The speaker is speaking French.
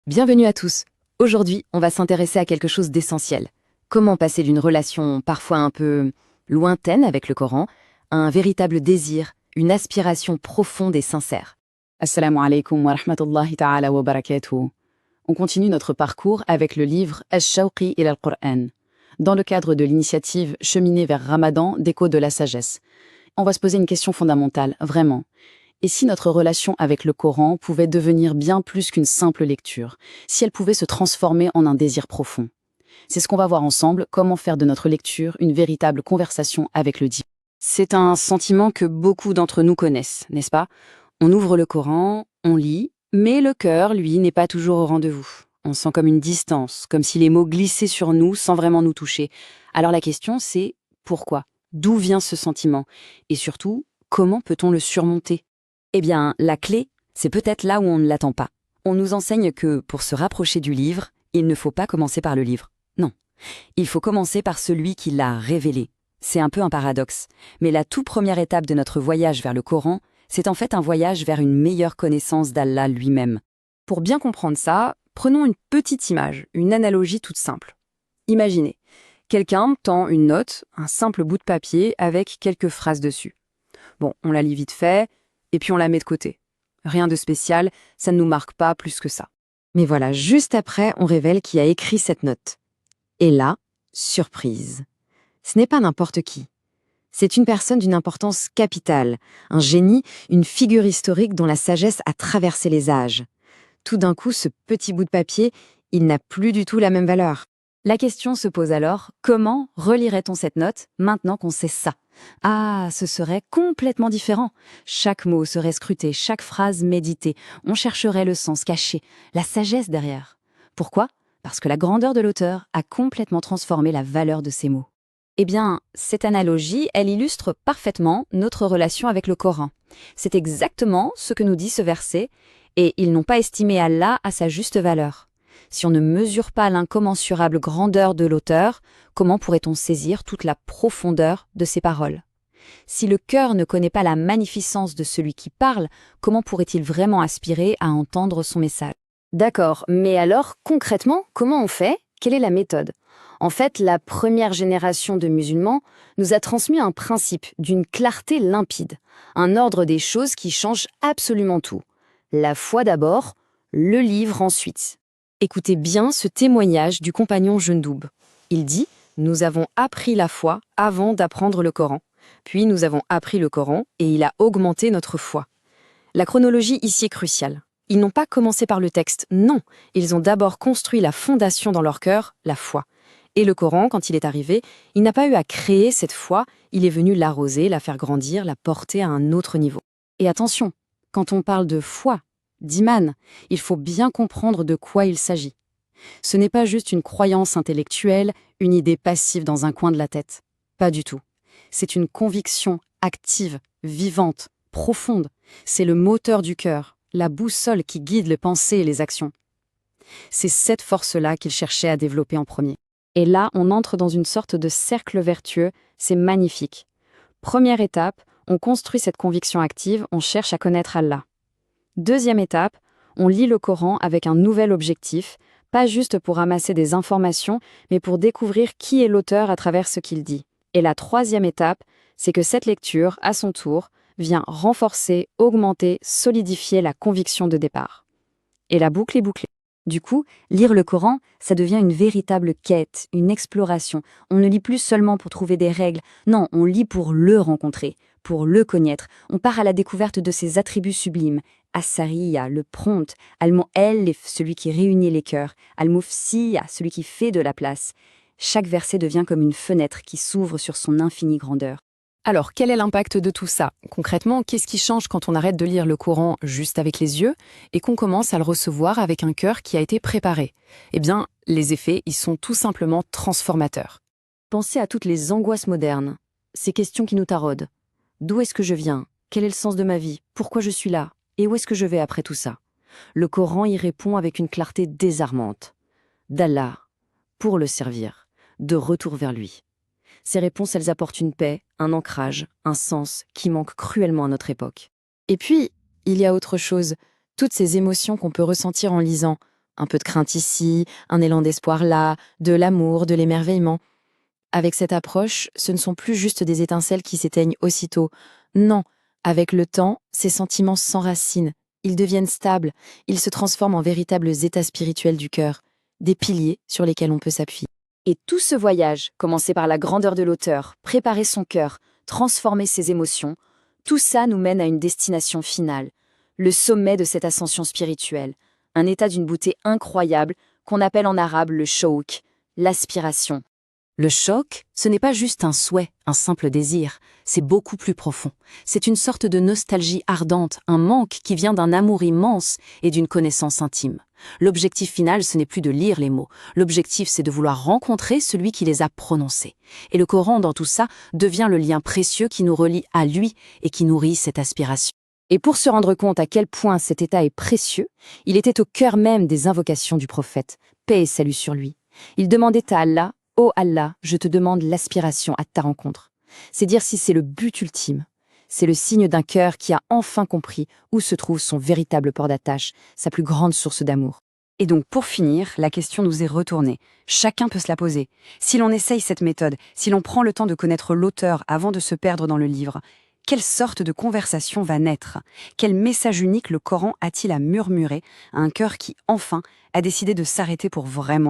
Bienvenue à tous. Aujourd'hui, on va s'intéresser à quelque chose d'essentiel. Comment passer d'une relation parfois un peu lointaine avec le Coran à un véritable désir, une aspiration profonde et sincère. Assalamu alaikum wa rahmatullahi ta'ala wa barakatuh. On continue notre parcours avec le livre Ash-Shawqi ila al-Qur'an, dans le cadre de l'initiative Cheminer vers Ramadan d'écho de la sagesse. On va se poser une question fondamentale, vraiment. Et si notre relation avec le Coran pouvait devenir bien plus qu'une simple lecture, si elle pouvait se transformer en un désir profond? C'est ce qu'on va voir ensemble, comment faire de notre lecture une véritable conversation avec le divin. C'est un sentiment que beaucoup d'entre nous connaissent, n'est-ce pas? On ouvre le Coran, on lit, mais le cœur, lui, n'est pas toujours au rendez-vous. On sent comme une distance, comme si les mots glissaient sur nous sans vraiment nous toucher. Alors la question, c'est pourquoi? D'où vient ce sentiment? Et surtout, comment peut-on le surmonter? Eh bien, la clé, c'est peut-être là où on ne l'attend pas. On nous enseigne que, pour se rapprocher du livre, il ne faut pas commencer par le livre. Non. Il faut commencer par celui qui l'a révélé. C'est un peu un paradoxe. Mais la toute première étape de notre voyage vers le Coran, c'est en fait un voyage vers une meilleure connaissance d'Allah lui-même. Pour bien comprendre ça, prenons une petite image, une analogie toute simple. Imaginez, quelqu'un tend une note, un simple bout de papier avec quelques phrases dessus. Bon, on la lit vite fait, et puis on la met de côté. Rien de spécial, ça ne nous marque pas plus que ça. Mais voilà, juste après, on révèle qui a écrit cette note. Et là, surprise. Ce n'est pas n'importe qui. C'est une personne d'une importance capitale, un génie, une figure historique dont la sagesse a traversé les âges. Tout d'un coup, ce petit bout de papier, il n'a plus du tout la même valeur. La question se pose alors, comment relirait-on cette note maintenant qu'on sait ça? Ah, ce serait complètement différent. Chaque mot serait scruté, chaque phrase méditée. On chercherait le sens caché, la sagesse derrière. Pourquoi? Parce que la grandeur de l'auteur a complètement transformé la valeur de ces mots. Eh bien, cette analogie, elle illustre parfaitement notre relation avec le Coran. C'est exactement ce que nous dit ce verset, et ils n'ont pas estimé Allah à sa juste valeur. Si on ne mesure pas l'incommensurable grandeur de l'auteur, comment pourrait-on saisir toute la profondeur de ses paroles? Si le cœur ne connaît pas la magnificence de celui qui parle, comment pourrait-il vraiment aspirer à entendre son message? D'accord, mais alors, concrètement, comment on fait? Quelle est la méthode? En fait, la première génération de musulmans nous a transmis un principe d'une clarté limpide, un ordre des choses qui change absolument tout. La foi d'abord, le livre ensuite. Écoutez bien ce témoignage du compagnon Jundoub. Il dit « Nous avons appris la foi avant d'apprendre le Coran, puis nous avons appris le Coran et il a augmenté notre foi. » La chronologie ici est cruciale. Ils n'ont pas commencé par le texte, non. Ils ont d'abord construit la fondation dans leur cœur, la foi. Et le Coran, quand il est arrivé, il n'a pas eu à créer cette foi, il est venu l'arroser, la faire grandir, la porter à un autre niveau. Et attention, quand on parle de foi, d'iman, il faut bien comprendre de quoi il s'agit. Ce n'est pas juste une croyance intellectuelle, une idée passive dans un coin de la tête. Pas du tout. C'est une conviction active, vivante, profonde. C'est le moteur du cœur, la boussole qui guide les pensées et les actions. C'est cette force-là qu'il cherchait à développer en premier. Et là, on entre dans une sorte de cercle vertueux, c'est magnifique. Première étape, on construit cette conviction active, on cherche à connaître Allah. Deuxième étape, on lit le Coran avec un nouvel objectif, pas juste pour ramasser des informations, mais pour découvrir qui est l'auteur à travers ce qu'il dit. Et la troisième étape, c'est que cette lecture, à son tour, vient renforcer, augmenter, solidifier la conviction de départ. Et la boucle est bouclée. Du coup, lire le Coran, ça devient une véritable quête, une exploration. On ne lit plus seulement pour trouver des règles, non, on lit pour le rencontrer, pour le connaître. On part à la découverte de ses attributs sublimes. As-Sariya, le prompt, Al-Mu'allif, celui qui réunit les cœurs, Al-Mufsiya, celui qui fait de la place. Chaque verset devient comme une fenêtre qui s'ouvre sur son infinie grandeur. Alors, quel est l'impact de tout ça? Concrètement, qu'est-ce qui change quand on arrête de lire le Coran juste avec les yeux et qu'on commence à le recevoir avec un cœur qui a été préparé? Eh bien, les effets, ils sont tout simplement transformateurs. Pensez à toutes les angoisses modernes, ces questions qui nous taraudent. D'où est-ce que je viens? Quel est le sens de ma vie? Pourquoi je suis là? Et où est-ce que je vais après tout ça? Le Coran y répond avec une clarté désarmante. D'Allah, pour le servir, de retour vers lui. Ces réponses, elles apportent une paix, un ancrage, un sens qui manque cruellement à notre époque. Et puis, il y a autre chose, toutes ces émotions qu'on peut ressentir en lisant. Un peu de crainte ici, un élan d'espoir là, de l'amour, de l'émerveillement. Avec cette approche, ce ne sont plus juste des étincelles qui s'éteignent aussitôt. Non, avec le temps, ces sentiments s'enracinent, ils deviennent stables, ils se transforment en véritables états spirituels du cœur, des piliers sur lesquels on peut s'appuyer. Et tout ce voyage, commencé par la grandeur de l'auteur, préparer son cœur, transformer ses émotions, tout ça nous mène à une destination finale, le sommet de cette ascension spirituelle, un état d'une beauté incroyable qu'on appelle en arabe le shawq, l'aspiration. Le choc, ce n'est pas juste un souhait, un simple désir, c'est beaucoup plus profond. C'est une sorte de nostalgie ardente, un manque qui vient d'un amour immense et d'une connaissance intime. L'objectif final, ce n'est plus de lire les mots. L'objectif, c'est de vouloir rencontrer celui qui les a prononcés. Et le Coran, dans tout ça, devient le lien précieux qui nous relie à lui et qui nourrit cette aspiration. Et pour se rendre compte à quel point cet état est précieux, il était au cœur même des invocations du prophète, paix et salut sur lui. Il demandait à Allah: « Ô Allah, je te demande l'aspiration à ta rencontre. » C'est dire si c'est le but ultime. C'est le signe d'un cœur qui a enfin compris où se trouve son véritable port d'attache, sa plus grande source d'amour. Et donc, pour finir, la question nous est retournée. Chacun peut se la poser. Si l'on essaye cette méthode, si l'on prend le temps de connaître l'auteur avant de se perdre dans le livre, quelle sorte de conversation va naître? Quel message unique le Coran a-t-il à murmurer à un cœur qui, enfin, a décidé de s'arrêter pour vraiment